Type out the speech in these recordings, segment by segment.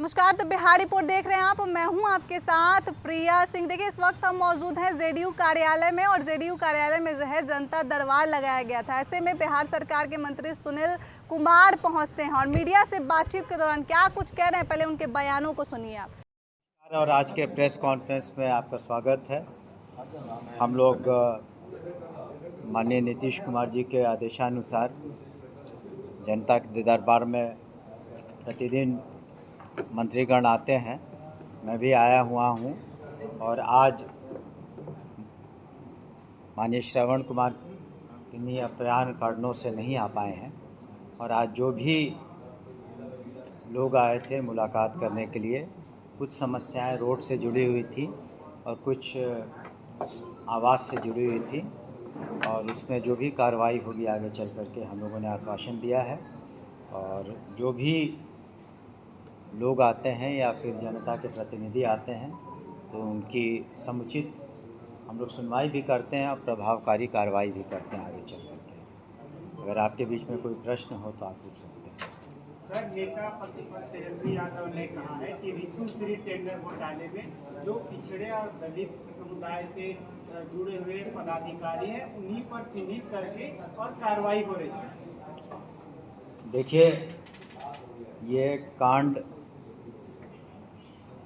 नमस्कार। तो बिहार रिपोर्ट देख रहे हैं आप। मैं हूं आपके साथ प्रिया सिंह। देखिए, इस वक्त हम मौजूद हैं जेडीयू कार्यालय में और जेडीयू कार्यालय में जो है जनता दरबार लगाया गया था। ऐसे में बिहार सरकार के मंत्री सुनील कुमार पहुंचते हैं और मीडिया से बातचीत के दौरान क्या कुछ कह रहे हैं, पहले उनके बयानों को सुनिए आप। और आज के प्रेस कॉन्फ्रेंस में आपका स्वागत है। हम लोग माननीय नीतीश कुमार जी के आदेशानुसार जनता के दरबार में प्रतिदिन मंत्रीगण आते हैं। मैं भी आया हुआ हूं और आज माननीय श्रवण कुमार किन्हीं अप्रयाण कारणों से नहीं आ पाए हैं और आज जो भी लोग आए थे मुलाकात करने के लिए, कुछ समस्याएं रोड से जुड़ी हुई थी और कुछ आवाज़ से जुड़ी हुई थी और उसमें जो भी कार्रवाई होगी आगे चल कर के हम लोगों ने आश्वासन दिया है। और जो भी लोग आते हैं या फिर जनता के प्रतिनिधि आते हैं तो उनकी समुचित हम लोग सुनवाई भी करते हैं और प्रभावकारी कार्रवाई भी करते हैं आगे चल कर के। अगर आपके बीच में कोई प्रश्न हो तो आप पूछ सकते हैं। सर, नेता प्रतिपक्ष तेजस्वी यादव ने कहा है कि रिशु श्री टेंडर घोटाले में जो पिछड़े और दलित समुदाय से जुड़े हुए पदाधिकारी हैं उन्हीं पर चिन्हित करके और कार्रवाई हो रही है। देखिए, ये कांड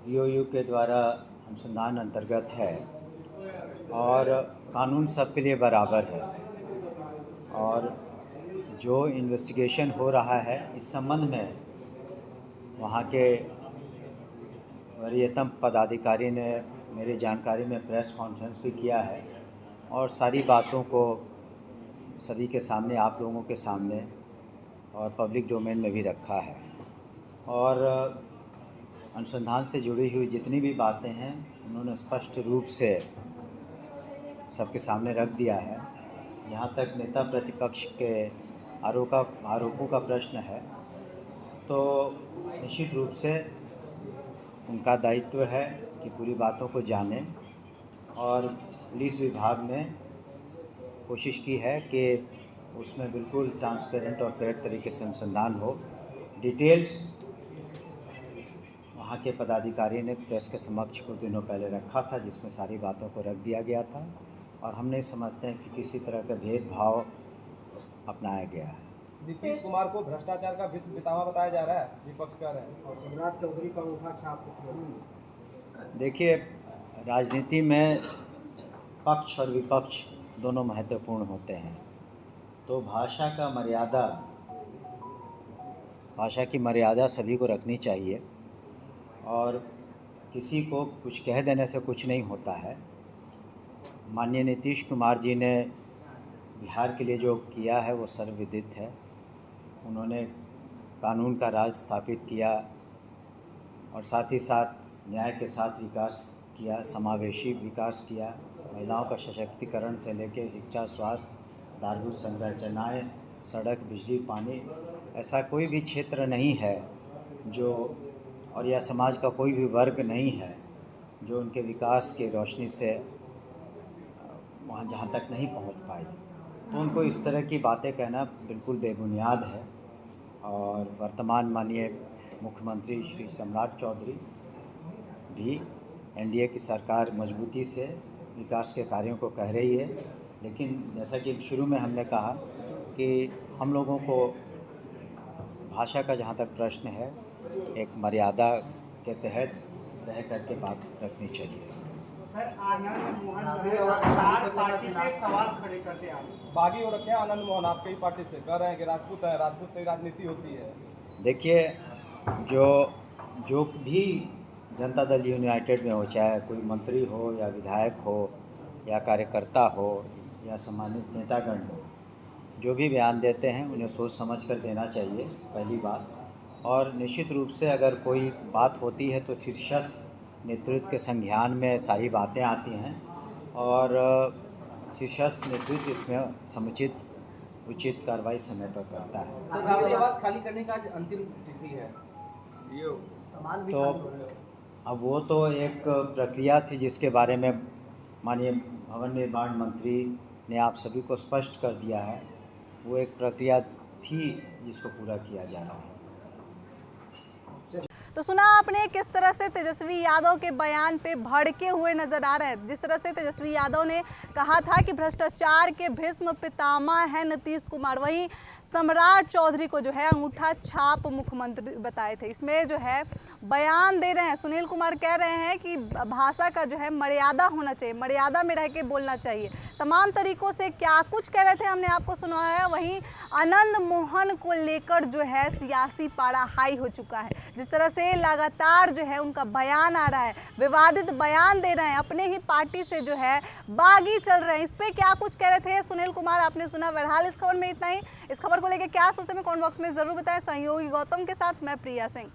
ईओयू के द्वारा अनुसंधान अंतर्गत है और कानून सबके लिए बराबर है और जो इन्वेस्टिगेशन हो रहा है इस संबंध में वहाँ के वरीयतम पदाधिकारी ने मेरी जानकारी में प्रेस कॉन्फ्रेंस भी किया है और सारी बातों को सभी के सामने, आप लोगों के सामने और पब्लिक डोमेन में भी रखा है। और अनुसंधान से जुड़ी हुई जितनी भी बातें हैं उन्होंने स्पष्ट रूप से सबके सामने रख दिया है। यहाँ तक नेता प्रतिपक्ष के आरोपों का प्रश्न है तो निश्चित रूप से उनका दायित्व है कि पूरी बातों को जानें और पुलिस विभाग ने कोशिश की है कि उसमें बिल्कुल ट्रांसपेरेंट और फेयर तरीके से अनुसंधान हो। डिटेल्स वहाँ के पदाधिकारी ने प्रेस के समक्ष कुछ दिनों पहले रखा था जिसमें सारी बातों को रख दिया गया था और हम नहीं समझते हैं कि किसी तरह का भेदभाव अपनाया गया है। नीतीश कुमार को भ्रष्टाचार का विश्व पितामह बताया जा रहा है, विपक्ष कह रहे हैं, और शिवराज चौधरी का उठा छाप। देखिए, राजनीति में पक्ष और विपक्ष दोनों महत्वपूर्ण होते हैं। तो भाषा की मर्यादा सभी को रखनी चाहिए और किसी को कुछ कह देने से कुछ नहीं होता है। माननीय नीतीश कुमार जी ने बिहार के लिए जो किया है वो सर्वविदित है। उन्होंने कानून का राज स्थापित किया और साथ ही साथ न्याय के साथ विकास किया, समावेशी विकास किया। महिलाओं का सशक्तिकरण से लेकर शिक्षा, स्वास्थ्य, धार्मिक संरचनाएं, सड़क, बिजली, पानी, ऐसा कोई भी क्षेत्र नहीं है जो और यह समाज का कोई भी वर्ग नहीं है जो उनके विकास की रोशनी से वहाँ जहाँ तक नहीं पहुँच पाई। तो उनको इस तरह की बातें कहना बिल्कुल बेबुनियाद है। और वर्तमान माननीय मुख्यमंत्री श्री सम्राट चौधरी भी एनडीए की सरकार मजबूती से विकास के कार्यों को कह रही है, लेकिन जैसा कि शुरू में हमने कहा कि हम लोगों को भाषा का जहाँ तक प्रश्न है एक मर्यादा के तहत रह करके बात रखनी चाहिए। सर, आनंद मोहन पार्टी पे सवाल खड़े करते हैं। बागी हो रखे हैं आनंद मोहन आपके ही पार्टी से, कह रहे हैं कि राजपूत है, राजपूत से राजनीति होती है। देखिए, जो भी जनता दल यूनाइटेड में हो, चाहे कोई मंत्री हो या विधायक हो या कार्यकर्ता हो या सम्मानित नेतागण हो, जो भी बयान देते हैं उन्हें सोच समझ कर देना चाहिए, पहली बात। और निश्चित रूप से अगर कोई बात होती है तो शीर्षस्थ नेतृत्व के संज्ञान में सारी बातें आती हैं और शीर्षस्थ नेतृत्व इसमें समुचित उचित कार्रवाई समय पर करता है। सर, राबड़ी आवास खाली करने का आज अंतिम तिथि है। तो अब वो तो एक प्रक्रिया थी जिसके बारे में माननीय भवन निर्माण मंत्री ने आप सभी को स्पष्ट कर दिया है। वो एक प्रक्रिया थी जिसको पूरा किया जा रहा है। तो सुना आपने किस तरह से तेजस्वी यादव के बयान पे भड़के हुए नजर आ रहे हैं। जिस तरह से तेजस्वी यादव ने कहा था कि भ्रष्टाचार के भीष्म पितामह है नीतीश कुमार, वहीं सम्राट चौधरी को जो है अंगूठा छाप मुख्यमंत्री बताए थे। इसमें जो है बयान दे रहे हैं सुनील कुमार, कह रहे हैं कि भाषा का जो है मर्यादा होना चाहिए, मर्यादा में रह के बोलना चाहिए। तमाम तरीकों से क्या कुछ कह रहे थे हमने आपको सुनाया। वहीं आनंद मोहन को लेकर जो है सियासी पारा हाई हो चुका है। जिस तरह से लगातार जो है उनका बयान आ रहा है, विवादित बयान दे रहे हैं, अपने ही पार्टी से जो है बागी चल रहे हैं। इस पे क्या कुछ कह रहे थे सुनील कुमार आपने सुना। बहरहाल इस खबर में इतना ही। इस खबर को लेकर क्या सोचते हैं कमेंट बॉक्स में जरूर बताएं। सहयोगी गौतम के साथ मैं प्रिया सिंह।